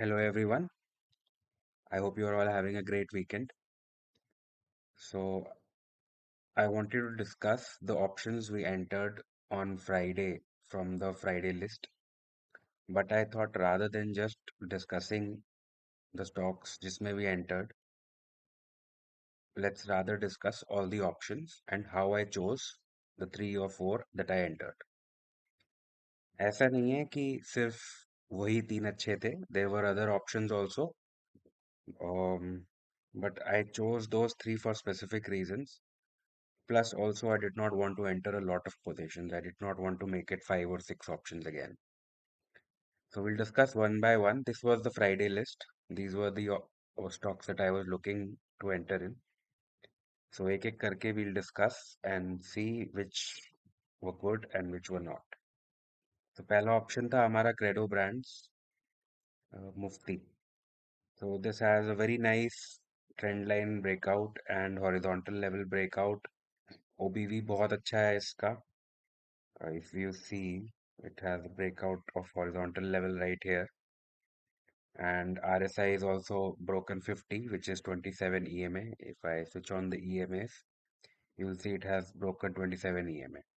Hello everyone. I hope you are all having a great weekend. So, I wanted to discuss the options we entered on Friday from the Friday list. But I thought rather than just discussing the stocks जिसमें we entered, let's rather discuss all the options and how I chose the three or four that I entered. ऐसा नहीं है कि सिर्फ वही तीन अच्छे थे. There were other options also. Um, but I chose those three for specific reasons. Plus, also, I did not want to enter a lot of positions. I did not want to make it five or six options again. So we'll discuss one by one. This was the Friday list. These were the stocks that I was looking to enter in. So एक एक करके we'll discuss and see which were good and which were not. तो पहला option था हमारा credo brands Mufti. So this has a very nice trend line breakout and horizontal level breakout. OBV बहुत अच्छा है इसका. If you see, it has a breakout of horizontal level right here, and RSI is also broken 50, which is 27 EMA. If I switch on the EMAs, you'll see it has broken 27 EMA.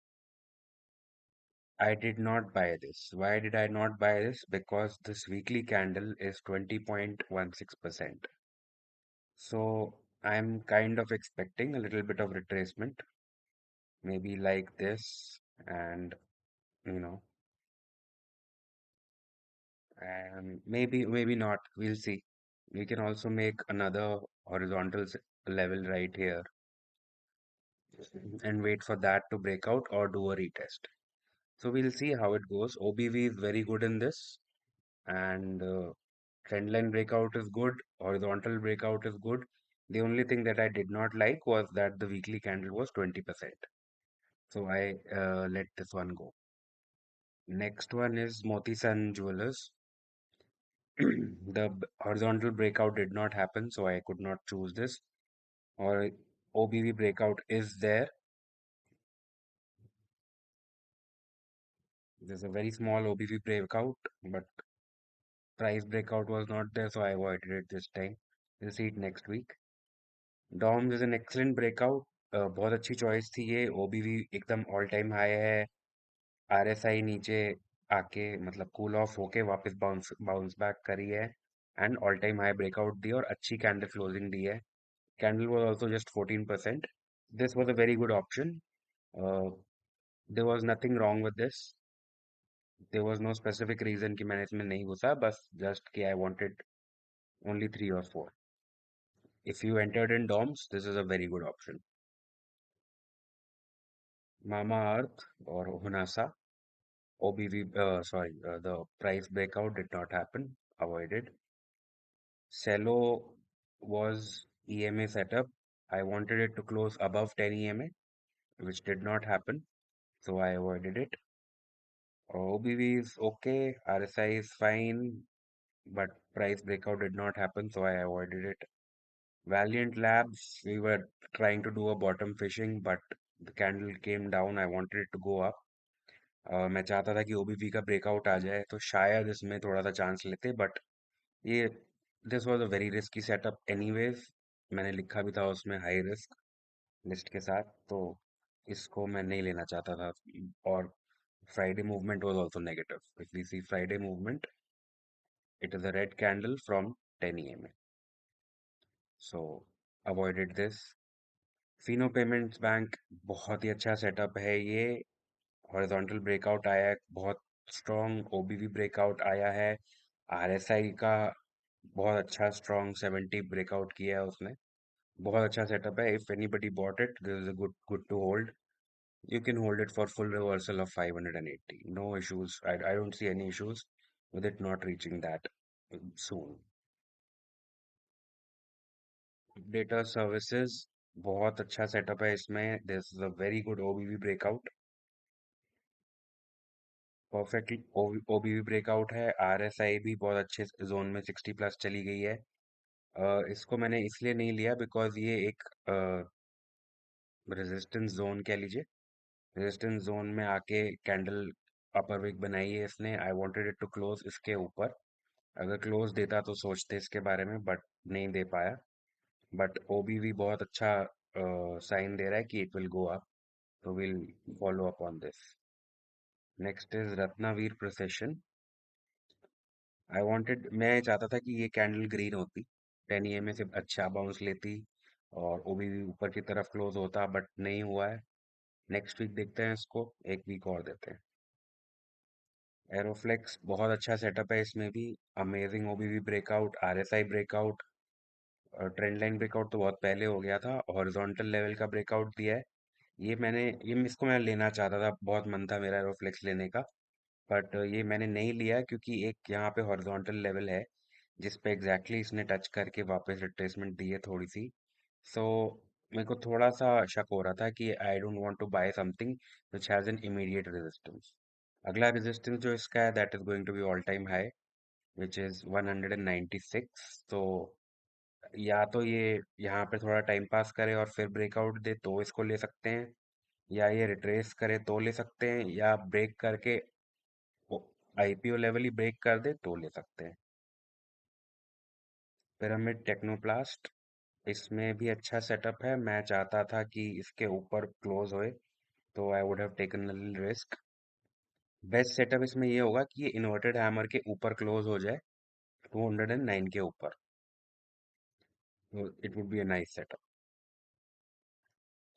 I did not buy this. Why did I not buy this? Because this weekly candle is 20.16%. So I'm kind of expecting a little bit of retracement, maybe like this, and you know, and maybe not. We'll see. We can also make another horizontal level right here and wait for that to break out or do a retest. So we'll see how it goes. OBV is very good in this, and trend line breakout is good. Horizontal breakout is good. The only thing that I did not like was that the weekly candle was 20%. So I let this one go. Next one is Motisan Jewelers. The horizontal breakout did not happen, so I could not choose this. Or OBV breakout is there. There's a very small OBV breakout, but price breakout was not there, so I avoided it this time. We'll see it next week. DOMS is an excellent breakout. बहुत अच्छी choice थी ये. OBV एकदम all time high है. RSI नीचे आके मतलब cool off होके वापस बाउंस बैक करी है and all time high breakout दी और अच्छी कैंडल क्लोजिंग दी है. Candle was also just 14%. This was a very good option. Uh, there was nothing wrong with this. There was no specific reason कि मैंने इसमें नहीं घुसा, बस just कि I wanted only three or four. If you entered in DOMS, this is a very good option. Mama Earth or Hunasa, OBV, the price breakout did not happen, avoided. Cello was EMA setup. I wanted it to close above 10 EMA, which did not happen, so I avoided it. OBV is okay, RSI is fine, but price breakout did not happen, so I avoided it. Valiant Labs, we were trying to do a bottom fishing, but the candle came down. I wanted it to go up. मैं चाहता था कि OBV का breakout आ जाए तो शायद इसमें थोड़ा सा चांस लेते, बट ये this was a very risky setup anyways. मैंने लिखा भी था उसमें हाई रिस्क लिस्ट के साथ, तो इसको मैं नहीं लेना चाहता था. और Friday movement was also negative. If we see Friday movement, it is a red candle from 10 EMA. So avoided this. Fino payments bank बहुत ही अच्छा सेटअप है ये. हॉरिजॉन्टल ब्रेकआउट आया है बहुत स्ट्रॉन्ग. ओबीवी ब्रेकआउट आया है. आरएसआई का बहुत अच्छा स्ट्रॉन्ग 70 ब्रेकआउट किया है उसने. बहुत अच्छा सेटअप है. If anybody bought it, this is a good to hold. You can hold it for full reversal of 580. No issues. I don't see any issues with it not reaching that soon. Data services बहुत अच्छा setup है इसमें. This is a very good OBV breakout. Perfectly OBV breakout है. RSI भी बहुत अच्छे zone में 60 plus चली गई है. इसको मैंने इसलिए नहीं लिया बिकॉज ये एक रेजिस्टेंस जोन कह लीजिए. रेजिस्टेंस जोन में आके कैंडल अपर विक बनाई है इसने. I wanted it to close इसके ऊपर. अगर क्लोज देता तो सोचते इसके बारे में, बट नहीं दे पाया। बट ओबीवी बहुत अच्छा साइन दे रहा है कि इट विल गो अप, तो will follow up on this. Next is Ratnaveer Precision. मैं चाहता था कि ये कैंडल ग्रीन होती, 10 EMA से अच्छा बाउंस लेती और ओबीवी ऊपर की तरफ क्लोज होता, बट नहीं हुआ है। नेक्स्ट वीक देखते हैं इसको, एक वीक और देते हैं। एरोफ्लेक्स बहुत अच्छा सेटअप है, इसमें भी amazing OBV breakout, RSI breakout, trend line breakout तो बहुत पहले हो गया था, हॉरिजॉन्टल लेवल का ब्रेकआउट दिया है। इसको मैं लेना चाहता था, बहुत मन था मेरा एरोफ्लेक्स लेने का। बट ये मैंने नहीं लिया क्योंकि एक यहाँ पे हॉरिजॉन्टल लेवल है जिस पे एग्जैक्टली इसने टच करके वापस रिट्रेसमेंट दी है थोड़ी सी। सो मेरे को थोड़ा सा शक हो रहा था कि I don't want to buy something which has an immediate resistance. अगला रेजिस्टेंस जो इसका है that is going to be all time high, which is 196। तो या तो ये यहाँ पे थोड़ा टाइम पास करे और फिर ब्रेकआउट दे तो इसको ले सकते हैं, या ये रिट्रेस करे तो ले सकते हैं, या ब्रेक करके आईपीओ लेवल ही ब्रेक कर दे तो ले सकते हैं। पिरामिड टेक्नोप्लास्ट, इसमें भी अच्छा सेटअप है, मैं चाहता था कि इसके ऊपर क्लोज होए, तो I would have taken a little risk. Best setup इसमें ये होगा कि ये इन्वर्टेड हैमर के ऊपर क्लोज हो जाए, 209 के ऊपर, तो it would be a nice setup.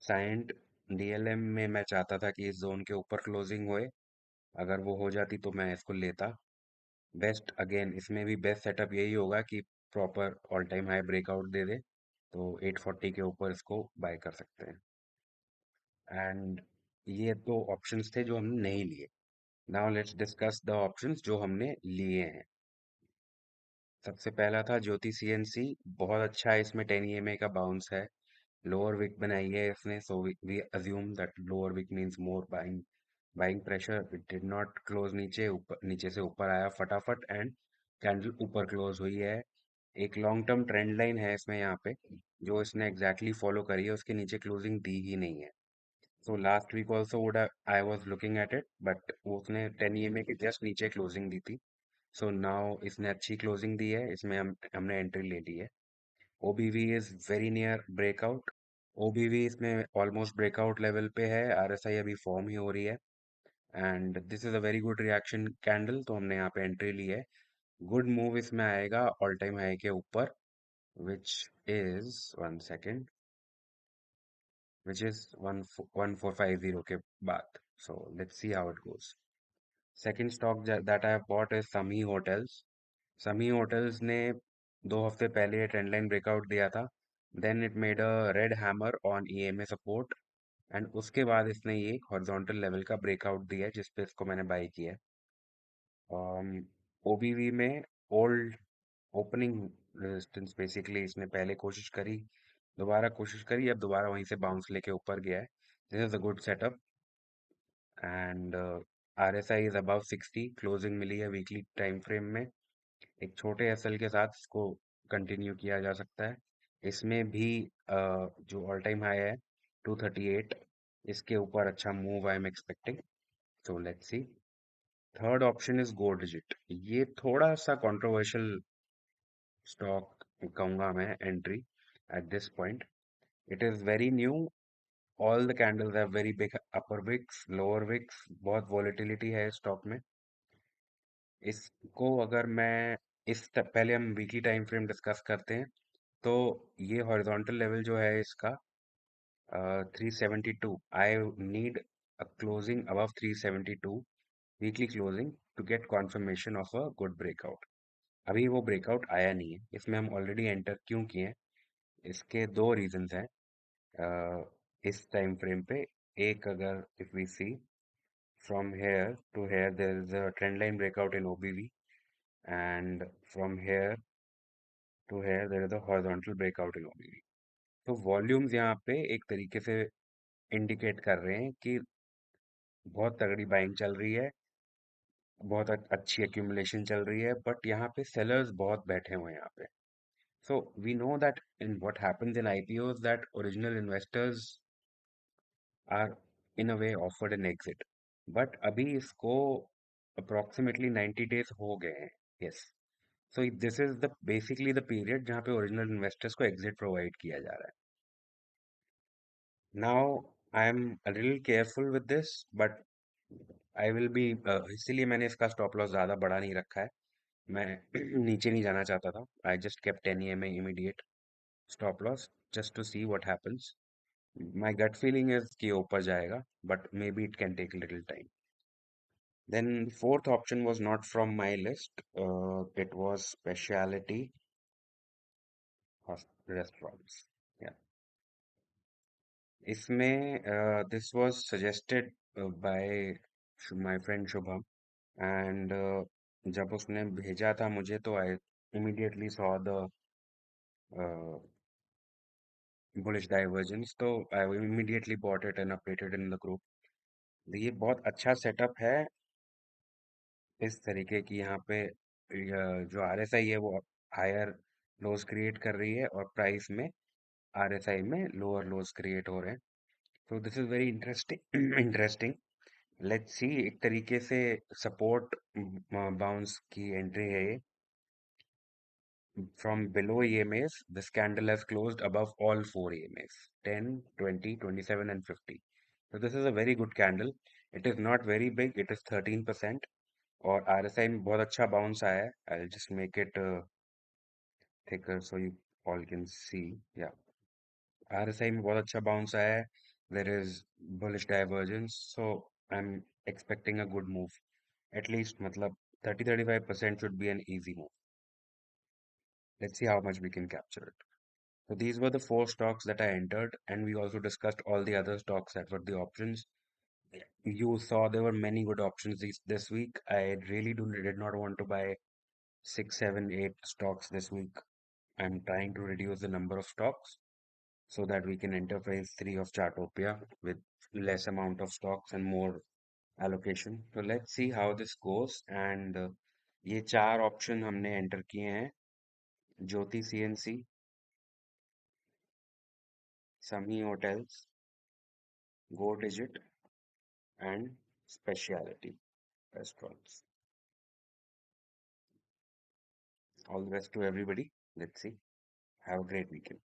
Cyient DLM में मैं चाहता था कि इस जोन के ऊपर क्लोजिंग होए, अगर वो हो जाती तो मैं इसको लेता। बेस्ट अगेन इसमें भी बेस्ट सेटअप यही होगा कि proper all time high breakout दे दे, तो 840 के ऊपर इसको बाय कर सकते हैं। एंड ये दो ऑप्शंस थे जो हमने नहीं लिए। Now let's discuss the options जो हमने लिए हैं। सबसे पहला था ज्योति सीएनसी, बहुत अच्छा है, इसमें 10 EMA का बाउंस है, लोअर विक बनाई है इसने, so we assume that lower wick means more buying buying pressure. It did not close नीचे, ऊपर नीचे से ऊपर आया फटाफट एंड कैंडल ऊपर क्लोज हुई है। एक लॉन्ग टर्म ट्रेंड लाइन है इसमें यहाँ पे, जो इसने एग्जैक्टली फॉलो करी है, उसके नीचे क्लोजिंग दी ही नहीं है। So last week also would I was looking at it, but उसने 10 EMA के जस्ट नीचे क्लोजिंग दी थी। सो नाउ इसने अच्छी क्लोजिंग दी है, इसमें हमने एंट्री ले ली है। ओबीवी इज वेरी नियर ब्रेकआउट, ओबीवी इसमें ऑलमोस्ट ब्रेकआउट लेवल पे है, आरएसआई अभी फॉर्म ही हो रही है and this is a very good reaction candle, तो हमने यहाँ पे एंट्री ली है। गुड मूव इसमें आएगा ऑल टाइम हाई के ऊपर, which is 1 second, which is 1450 के बाद। So let's see how it goes. Second stock that I have bought is Samhi hotels. Samhi hotels ने 2 हफ्ते पहले ट्रेंड लाइन ब्रेकआउट दिया था, then it made a red hammer on EMA support and उसके बाद इसने ये हॉरिजॉन्टल लेवल का ब्रेकआउट दिया है जिस पे इसको मैंने बाई किया है। ओबीवी में ओल्ड ओपनिंग रेजिस्टेंस बेसिकली इसने पहले कोशिश करी, दोबारा कोशिश करी, अब दोबारा वहीं से बाउंस लेके ऊपर गया है। This is a good setup and RSI is above 60, closing मिली है वीकली टाइम फ्रेम में। एक छोटे एसएल के साथ इसको कंटिन्यू किया जा सकता है। इसमें भी जो ऑल टाइम हाई है 238, इसके ऊपर अच्छा move I am expecting, so let's see. Third option is Go Digit, ये थोड़ा सा कंट्रोवर्शियल स्टॉक कहूंगा मैं entry at this point. It is very new, all the candles have very big upper wicks lower wicks, बहुत volatility है stock में। इसको अगर मैं पहले हम वीकली टाइम फ्रेम डिस्कस करते हैं, तो ये हॉरिजॉन्टल लेवल जो है इसका 372, I need a closing above 372, weekly closing, to get confirmation of a good breakout. अभी वो ब्रेकआउट आया नहीं है, इसमें हम ऑलरेडी एंटर क्यों किए हैं, इसके दो रीजंस हैं इस टाइम फ्रेम पे। एक, अगर if we see from here to here there is a trend line breakout in OBV, and from here to here there is a horizontal breakout in OBV। तो वॉल्यूम्स यहाँ पे एक तरीके से इंडिकेट कर रहे हैं कि बहुत तगड़ी बाइंग चल रही है, बहुत अच्छी एक्यूमुलेशन चल रही है, बट यहाँ पे सेलर्स बहुत बैठे हुए हैं यहाँ पे। So we know that in what happens in IPOs that original investors are in a way offered an exit, but अभी इसको अप्रोक्सीमेटली 90 डेज हो गए हैं। Yes, so this is the basically the period जहाँ पे ओरिजिनल इन्वेस्टर्स को exit provide किया जा रहा है। Now I am a little careful with this, but I will be, इसीलिए मैंने इसका स्टॉप लॉस ज़्यादा बड़ा नहीं रखा है। मैं नीचे नहीं जाना चाहता था। I just kept 10 EMA immediate stop loss just to see what happens. My gut feeling is कि ऊपर जाएगा, but maybe it can take little time. Then fourth option was not from my list. It was specialty restaurants. Yeah. इसमें this was suggested by my friend Shubham, and जब उसने भेजा था मुझे तो I immediately saw the uh, bullish divergence, तो I immediately bought it and updated in the group. ये बहुत अच्छा सेटअप है इस तरीके की। यहाँ पे जो RSI है वो हायर लोज क्रिएट कर रही है और प्राइस में RSI में लोअर लोज क्रिएट हो रहे हैं। तो this is very interesting interesting. Let's see, एक तरीके से सपोर्ट बाउंस की एंट्री है ये। From below EMAs this candle has closed above all four EMAs, 10, 20, 27 and 50. So this is a very good candle. It is not very big, it is 13%, और RSI में बहुत अच्छा बाउंस आया है। I'll just make it thicker so you all can see. Yeah, RSI में बहुत अच्छा bounce आया है। There is bullish divergence, so I'm expecting a good move. At least मतलब 30-35% should be an easy move. Let's see how much we can capture it. So these were the four stocks that I entered, and we also discussed all the other stocks that were the options. You saw there were many good options this week. I really did not want to buy 6, 7, 8 stocks this week. I'm trying to reduce the number of stocks so that we can enter phase 3 of Chartopia with less amount of stocks and more allocation. So let's see how this goes. And ये चार option हमने enter किए हैं: ज्योति CNC, समी hotels, go digit and specialty restaurants. All the best to everybody. Let's see. Have a great weekend.